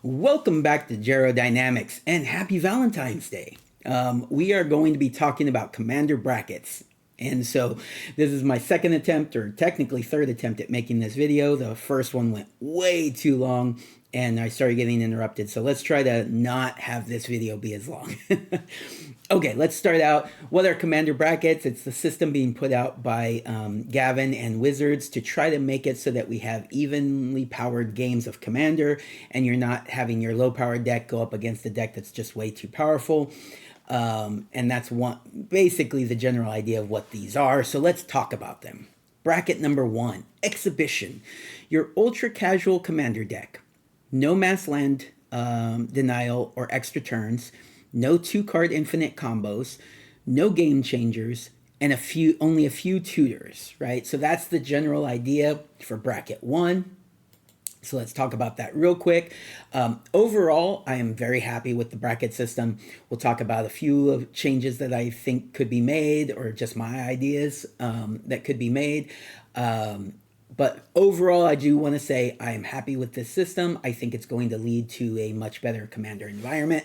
Welcome back to Gero Dynamics and happy Valentine's Day. We are going to be talking about commander brackets. And so this is my second attempt, or technically third attempt at making this video. The first one went way too long and I started getting interrupted. So let's try to not have this video be as long. Okay, let's start out. What are commander brackets? It's the system being put out by Gavin and Wizards to try to make it so that we have evenly powered games of commander and you're not having your low powered deck go up against a deck that's just way too powerful. And that's basically the general idea of what these are. So let's talk about them. Bracket number 1, Exhibition. Your ultra casual commander deck. No mass land denial or extra turns. No 2-card infinite combos, no game changers, and only a few tutors, right? So that's the general idea for bracket 1. So let's talk about that real quick. Overall, I am very happy with the bracket system. We'll talk about a few of changes that I think could be made, or just my ideas that could be made. But overall, I do want to say I am happy with this system. I think it's going to lead to a much better commander environment.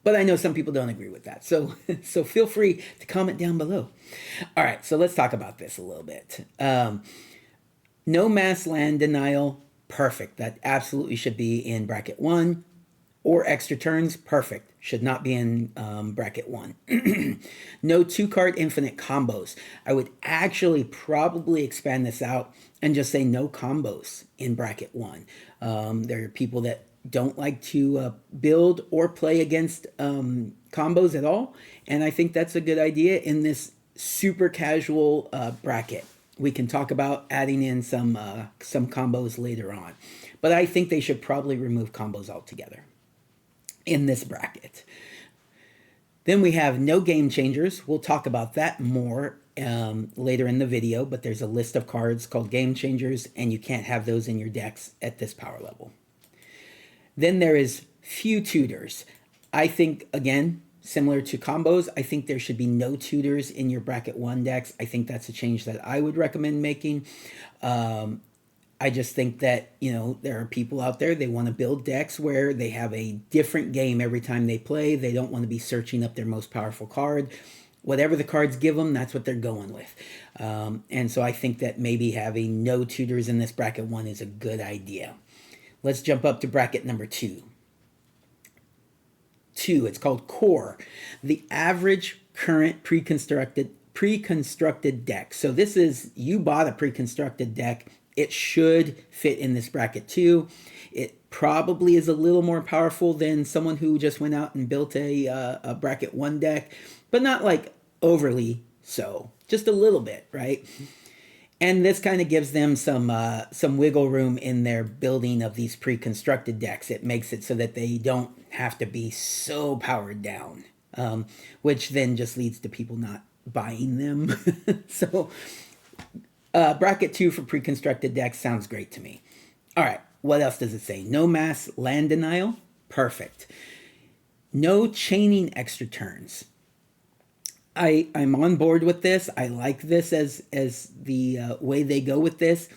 But I know some people don't agree with that. So feel free to comment down below. All right, so let's talk about this a little bit. No mass land denial, perfect. That absolutely should be in bracket 1. Or extra turns, perfect. Should not be in bracket 1. No 2-card infinite combos. I would actually probably expand this out and just say no combos in bracket 1. There are people that don't like to build or play against combos at all. And I think that's a good idea in this super casual bracket. We can talk about adding in some combos later on. But I think they should probably remove combos altogether in this bracket. Then we have no game changers. We'll talk about that more later in the video, but there's a list of cards called game changers, and you can't have those in your decks at this power level. Then there is few tutors. I think, again, similar to combos, I think there should be no tutors in your bracket 1 decks. I think that's a change that I would recommend making. I just think that, there are people out there, they want to build decks where they have a different game every time they play. They don't want to be searching up their most powerful card. Whatever the cards give them, that's what they're going with. And so I think that maybe having no tutors in this bracket 1 is a good idea. Let's jump up to bracket number 2. It's called Core. The average current pre-constructed deck. So this is, you bought a pre-constructed deck. It should fit in this bracket 2. It probably is a little more powerful than someone who just went out and built a bracket 1 deck, but not like overly so. Just a little bit, right? And this kind of gives them some wiggle room in their building of these pre-constructed decks. It makes it so that they don't have to be so powered down, which then just leads to people not buying them. So bracket 2 for pre-constructed decks sounds great to me. All right, what else does it say? No mass land denial, perfect. No chaining extra turns. I'm on board with this. I like this as the way they go with this.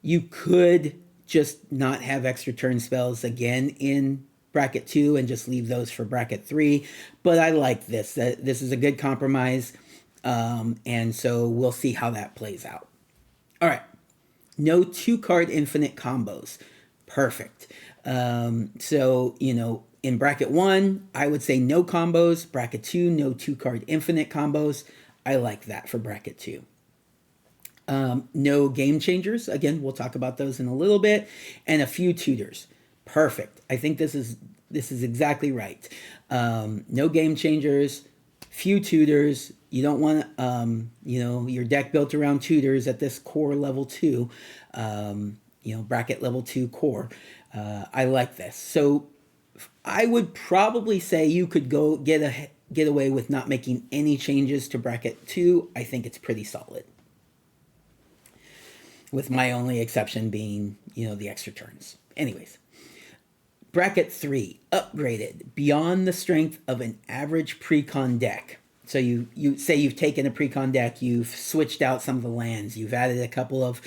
You could just not have extra turn spells again in bracket 2 and just leave those for bracket 3. But I like this. This is a good compromise. And so we'll see how that plays out. All right. No 2-card infinite combos. Perfect. So, in bracket 1, I would say no combos. Bracket 2, no 2-card infinite combos. I like that for bracket 2. No game changers. Again, we'll talk about those in a little bit. And a few tutors. Perfect. I think this is exactly right. No game changers. Few tutors. You don't want, your deck built around tutors at this core level 2. Bracket level 2 core. I like this. So I would probably say you could go get away with not making any changes to bracket 2. I think it's pretty solid. With my only exception being, the extra turns. Anyways. Bracket 3, upgraded beyond the strength of an average pre-con deck. So you say you've taken a precon deck, you've switched out some of the lands, you've added a couple of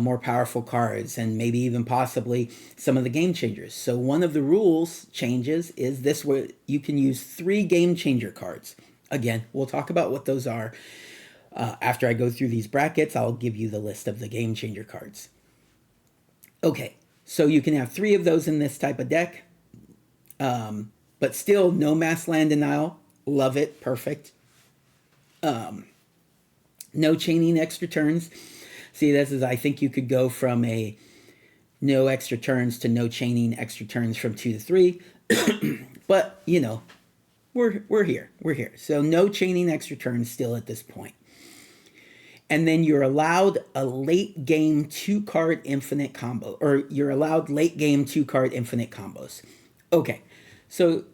more powerful cards, and maybe even possibly some of the game changers. So one of the rules changes is this, where you can use 3 game changer cards. Again, we'll talk about what those are after I go through these brackets. I'll give you the list of the game changer cards. Okay, so you can have 3 of those in this type of deck, but still no mass land denial. Love it, perfect. No chaining extra turns. See, this is, I think you could go from a no extra turns to no chaining extra turns from 2 to 3. But, you know, we're here. We're here. So no chaining extra turns still at this point. And then you're allowed a late game 2-card infinite combo, or you're allowed late game 2-card infinite combos. Okay, so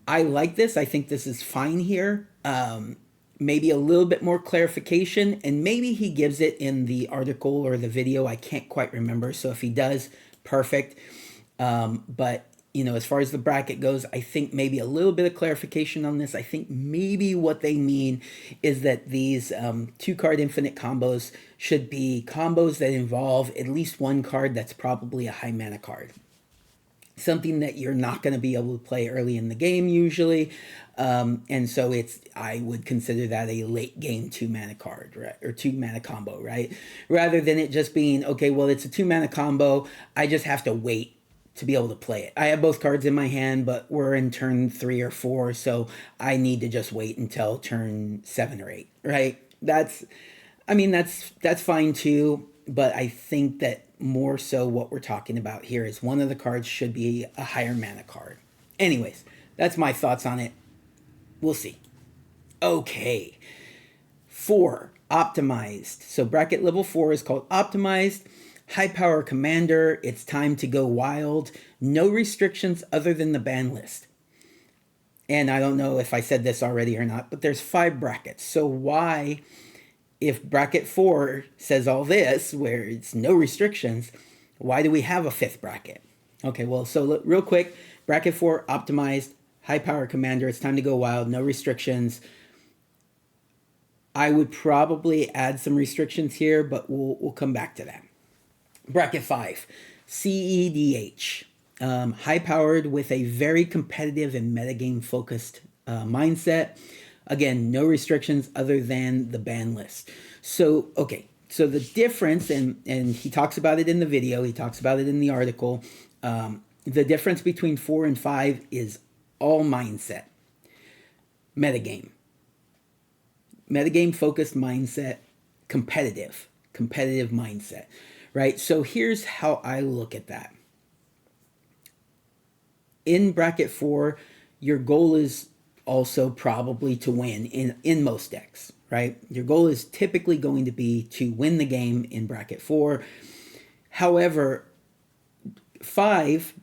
I like this. I think this is fine here. Maybe a little bit more clarification, and maybe he gives it in the article or the video. I can't quite remember. So if he does, perfect. But, you know, as far as the bracket goes, I think maybe a little bit of clarification on this. I think maybe what they mean is that these 2-card infinite combos should be combos that involve at least 1 card that's probably a high mana card. Something that you're not going to be able to play early in the game usually. And so I would consider that a late game 2 mana card, right? Or 2 mana combo, right? Rather than it just being, okay, well, it's a 2 mana combo. I just have to wait to be able to play it. I have both cards in my hand, but we're in turn 3 or 4, so I need to just wait until turn 7 or 8, right? That's fine too, but I think that more so what we're talking about here is one of the cards should be a higher mana card. Anyways, that's my thoughts on it. We'll see. Okay. 4, optimized. So bracket level 4 is called optimized. High power commander. It's time to go wild. No restrictions other than the ban list. And I don't know if I said this already or not, but there's 5 brackets. So why, if bracket 4 says all this, where it's no restrictions, why do we have a 5th bracket? Okay, well, so real quick, bracket 4, optimized, high power commander, it's time to go wild, no restrictions. I would probably add some restrictions here, but we'll come back to that. Bracket 5, CEDH, high powered with a very competitive and metagame focused mindset. Again, no restrictions other than the ban list. So, okay, so the difference, and he talks about it in the video, he talks about it in the article, the difference between 4 and 5 is all mindset. Metagame. Metagame focused mindset, competitive mindset, right? So here's how I look at that. In bracket 4, your goal is also probably to win in most decks, right? Your goal is typically going to be to win the game in bracket 4. However, 5,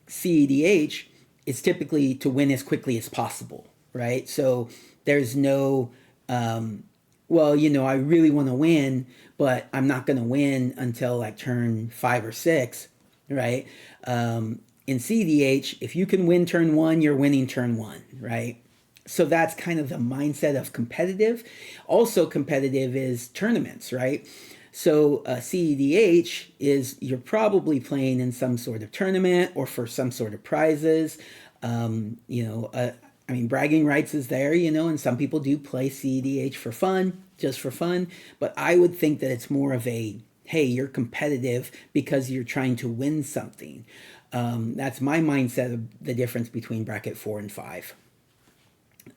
CEDH, is typically to win as quickly as possible, right? So there's no, well, you know, I really want to win, but I'm not going to win until like turn 5 or 6, right? In CEDH, if you can win turn 1, you're winning turn 1, right? So that's kind of the mindset of competitive. Also competitive is tournaments, right? So CEDH is you're probably playing in some sort of tournament or for some sort of prizes. I mean, bragging rights is there, you know, and some people do play CEDH for fun, just for fun. But I would think that it's more of a, hey, you're competitive because you're trying to win something. That's my mindset of the difference between bracket 4 and 5.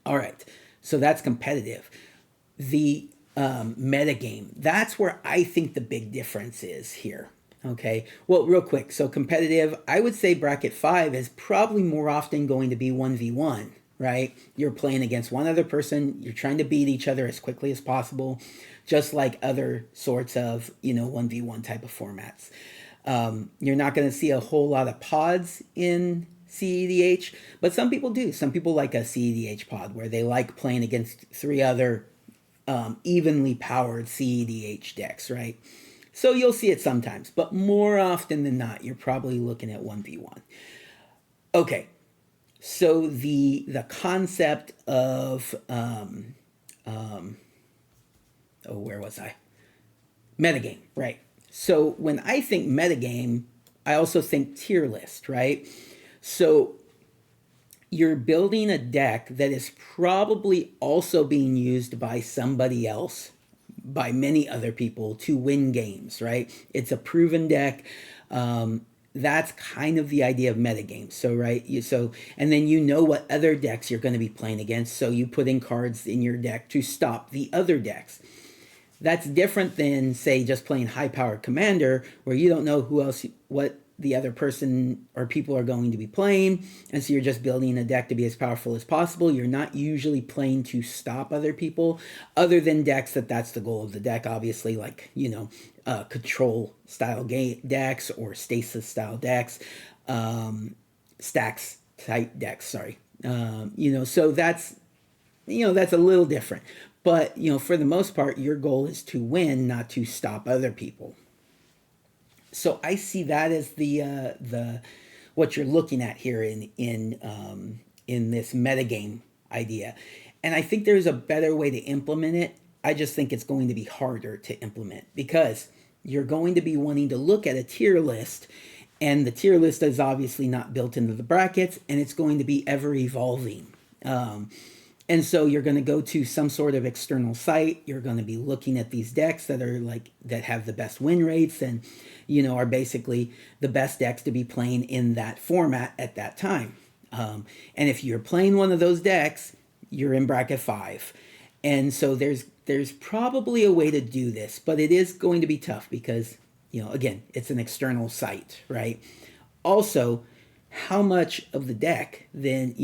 All right, so that's competitive. The metagame, that's where I think the big difference is here. Okay, well, real quick, so competitive, I would say bracket 5 is probably more often going to be 1v1, right? You're playing against one other person, you're trying to beat each other as quickly as possible, just like other sorts of, 1v1 type of formats. You're not going to see a whole lot of pods in CEDH, but some people do. Some people like a CEDH pod where they like playing against 3 other evenly powered CEDH decks, right? So you'll see it sometimes, but more often than not, you're probably looking at 1v1. Okay, So the concept of oh, where was I? Metagame, right? So when I think metagame, I also think tier list, right? So you're building a deck that is probably also being used by somebody else, by many other people to win games, right? It's a proven deck. That's kind of the idea of metagames. So, right, and then you know what other decks you're going to be playing against, so you put in cards in your deck to stop the other decks. That's different than, say, just playing high-powered commander, where you don't know what the other person or people are going to be playing, and so you're just building a deck to be as powerful as possible. You're not usually playing to stop other people, other than decks that's the goal of the deck, obviously, like, control style decks or stasis style decks, stacks type decks, sorry. So that's a little different. But, for the most part, your goal is to win, not to stop other people. So I see that as the what you're looking at here in this metagame idea. And I think there's a better way to implement it. I just think it's going to be harder to implement because you're going to be wanting to look at a tier list, and the tier list is obviously not built into the brackets, and it's going to be ever evolving. And so you're going to go to some sort of external site. You're going to be looking at these decks that have the best win rates and, are basically the best decks to be playing in that format at that time. And if you're playing one of those decks, you're in bracket 5. And so there's probably a way to do this, but it is going to be tough because, again, it's an external site, right? Also, how much of the deck then,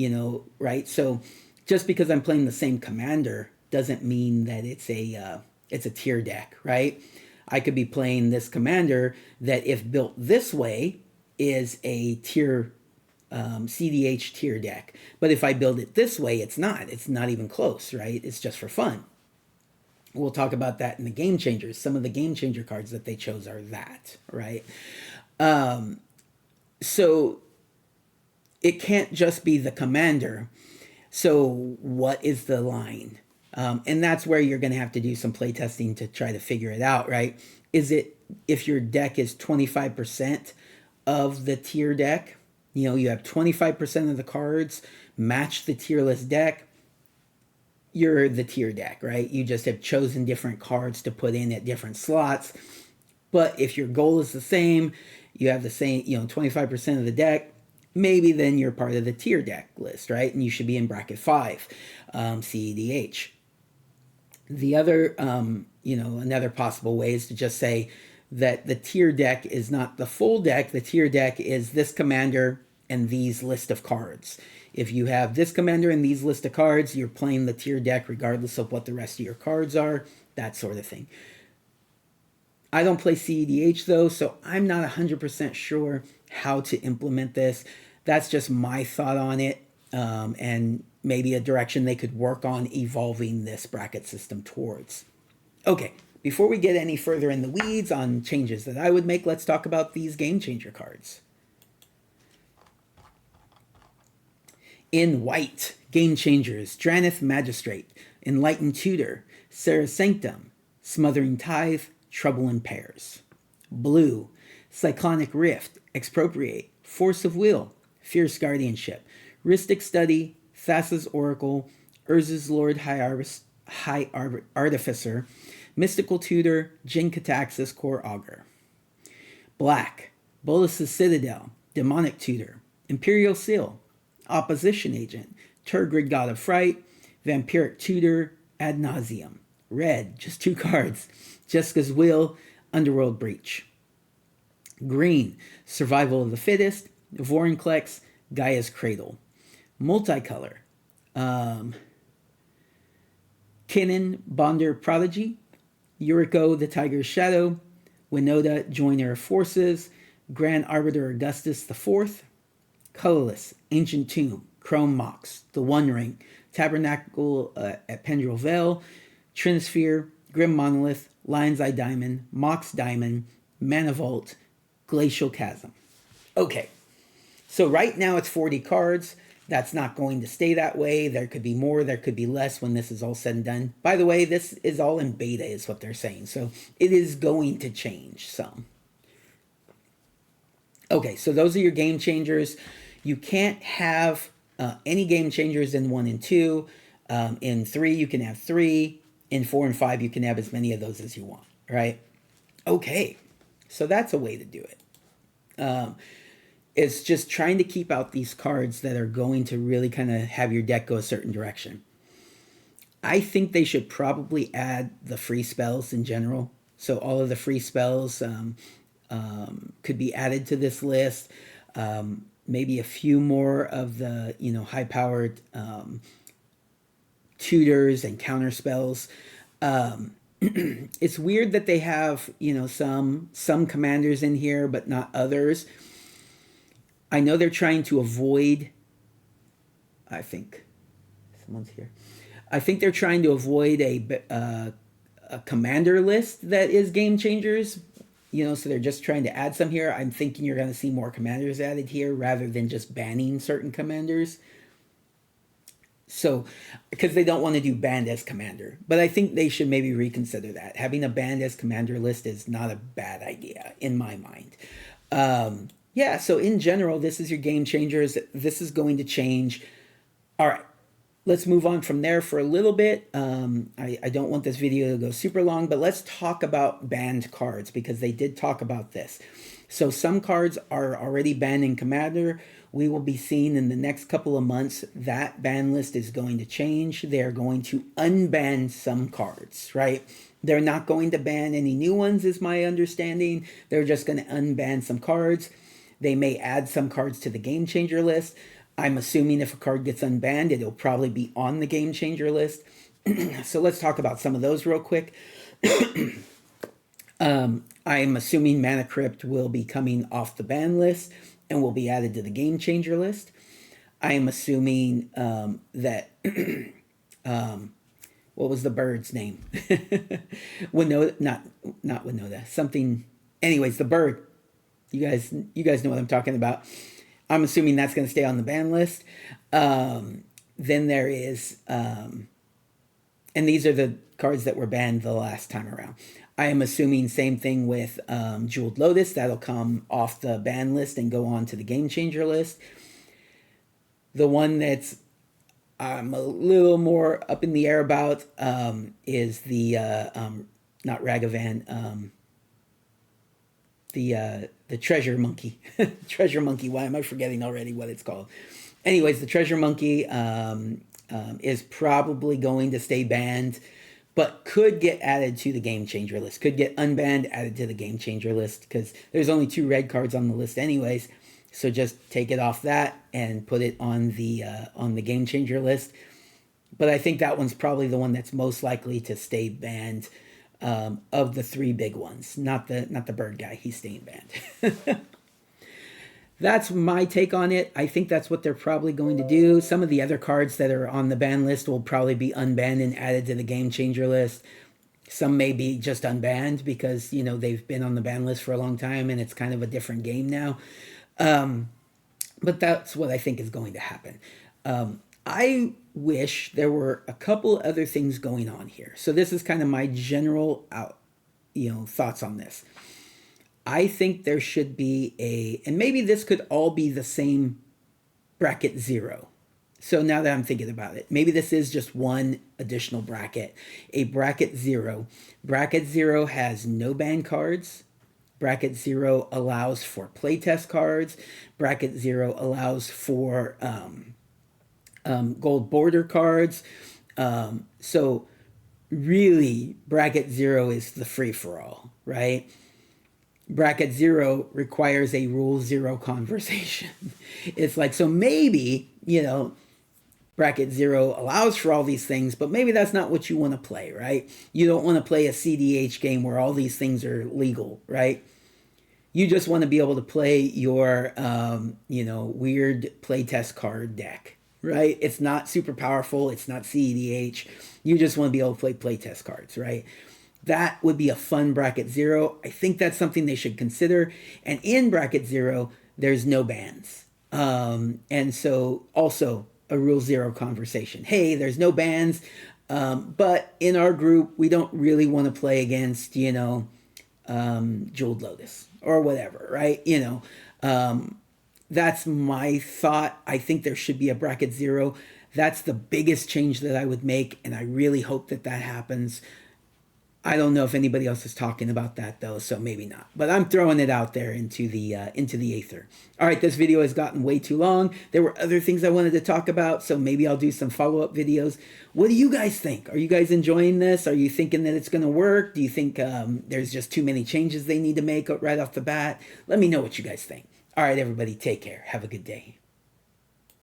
right? So just because I'm playing the same commander doesn't mean that it's a tier deck, right? I could be playing this commander that, if built this way, is a tier CDH tier deck. But if I build it this way, it's not. It's not even close, right? It's just for fun. We'll talk about that in the Game Changers. Some of the Game Changer cards that they chose are that, right? So it can't just be the commander. So what is the line? And that's where you're going to have to do some playtesting to try to figure it out, right? Is it, if your deck is 25% of the tier deck, you have 25% of the cards match the tier list deck, you're the tier deck, right? You just have chosen different cards to put in at different slots. But if your goal is the same, you have the same, 25% of the deck, maybe then you're part of the tier deck list, right? And you should be in bracket 5, CEDH. The other, another possible way is to just say that the tier deck is not the full deck. The tier deck is this commander and these list of cards. If you have this commander and these list of cards, you're playing the tier deck regardless of what the rest of your cards are, that sort of thing. I don't play CEDH though, so I'm not 100% sure how to implement this. That's just my thought on it, and maybe a direction they could work on evolving this bracket system towards. Okay, before we get any further in the weeds on changes that I would make, let's talk about these Game Changer cards. In white, Game Changers, Drannith Magistrate, Enlightened Tutor, Sarah's Sanctum, Smothering Tithe, Trouble in Pairs. Blue, Cyclonic Rift, Expropriate, Force of Will, Fierce Guardianship, Rhystic Study, Thassa's Oracle, Urza's Lord High Artificer, Mystical Tutor, Jin Cataxis, Core Augur. Black, Bolas's Citadel, Demonic Tutor, Imperial Seal, Opposition Agent, Tergrid God of Fright, Vampiric Tutor, Ad Nauseam. Red, just 2 cards, Jessica's Will, Underworld Breach. Green, Survival of the Fittest, Vorinclex, Gaia's Cradle. Multicolor, Kinnan, Bonder Prodigy, Yuriko, the Tiger's Shadow, Winota, Joiner of Forces, Grand Arbiter Augustus IV, Colorless, Ancient Tomb, Chrome Mox, The One Ring, Tabernacle at Pendrell Vale, Trinisphere, Grim Monolith, Lion's Eye Diamond, Mox Diamond, Manavolt, Glacial Chasm. Okay, so right now it's 40 cards. That's not going to stay that way. There could be more, there could be less when this is all said and done. By the way, this is all in beta, is what they're saying. So it is going to change some. Okay, so those are your game changers. You can't have any game changers in 1 and 2. In 3, you can have 3. In 4 and 5, you can have as many of those as you want, right? Okay, so that's a way to do it. It's just trying to keep out these cards that are going to really kind of have your deck go a certain direction. I think they should probably add the free spells in general. So all of the free spells could be added to this list. Maybe a few more of the high-powered tutors and counter spells. It's weird that they have some commanders in here, but not others. I know they're trying to avoid. I think someone's here. I think they're trying to avoid a commander list that is game changers. So they're just trying to add some here. I'm thinking you're going to see more commanders added here rather than just banning certain commanders. So, because they don't want to do banned as commander. But I think they should maybe reconsider that. Having a banned as commander list is not a bad idea in my mind. Yeah, so in general, this is your game changers. This is going to change. All right, let's move on from there for a little bit. I don't want this video to go super long, but let's talk about banned cards because they did talk about this. So some cards are already banned in Commander. We will be seeing in the next couple of months that ban list is going to change. They're going to unban some cards, right? They're not going to ban any new ones, is my understanding. They're just going to unban some cards. They may add some cards to the Game Changer list. I'm assuming if a card gets unbanned, it'll probably be on the Game Changer list. So let's talk about some of those real quick. I'm assuming Mana Crypt will be coming off the ban list and will be added to the Game Changer list. I am assuming that what was the bird's name? Winota, not Winota. Something. Anyways, the bird. You guys know what I'm talking about. I'm assuming that's going to stay on the ban list. Then there is, and these are the cards that were banned the last time around. I am assuming same thing with Jeweled Lotus. That'll come off the ban list and go on to the Game Changer list. The one that's I'm a little more up in the air about is the not Ragavan, the Treasure Monkey. Treasure Monkey. Why am I forgetting already what it's called? Anyways, the Treasure Monkey is probably going to stay banned, but could get added to the Game Changer list. Could get unbanned, added to the Game Changer list, because there's only 2 red cards on the list anyways. So just take it off that and put it on the Game Changer list. But I think that one's probably the one that's most likely to stay banned of the 3 big ones. Not the bird guy. He's staying banned. That's my take on it. I think that's what they're probably going to do. Some of the other cards that are on the ban list will probably be unbanned and added to the Game Changer list. Some may be just unbanned because, they've been on the ban list for a long time and it's kind of a different game now. But that's what I think is going to happen. I wish there were a couple other things going on here. So this is kind of my general thoughts on this. I think there should be and maybe this could all be the same bracket 0. So now that I'm thinking about it, maybe this is just one additional bracket, a bracket 0. Bracket 0 has no ban cards. Bracket 0 allows for playtest cards. Bracket 0 allows for gold border cards. So really, bracket 0 is the free-for-all, right? Bracket 0 requires a rule 0 conversation. It's like, so maybe, bracket 0 allows for all these things, but maybe that's not what you want to play, right? You don't want to play a CDH game where all these things are legal, right? You just want to be able to play your, weird playtest card deck, right? It's not super powerful. It's not CEDH. You just want to be able to play playtest cards, right? That would be a fun bracket 0. I think that's something they should consider. And in bracket 0, there's no bans. And so also a Rule Zero conversation. Hey, there's no bans, but in our group, we don't really want to play against, Jeweled Lotus or whatever, right? That's my thought. I think there should be a bracket zero. That's the biggest change that I would make, and I really hope that that happens. I don't know if anybody else is talking about that though, so maybe not. But I'm throwing it out there into the ether. All right, this video has gotten way too long. There were other things I wanted to talk about, so maybe I'll do some follow-up videos. What do you guys think? Are you guys enjoying this? Are you thinking that it's going to work? Do you think there's just too many changes they need to make right off the bat? Let me know what you guys think. All right, everybody, take care. Have a good day.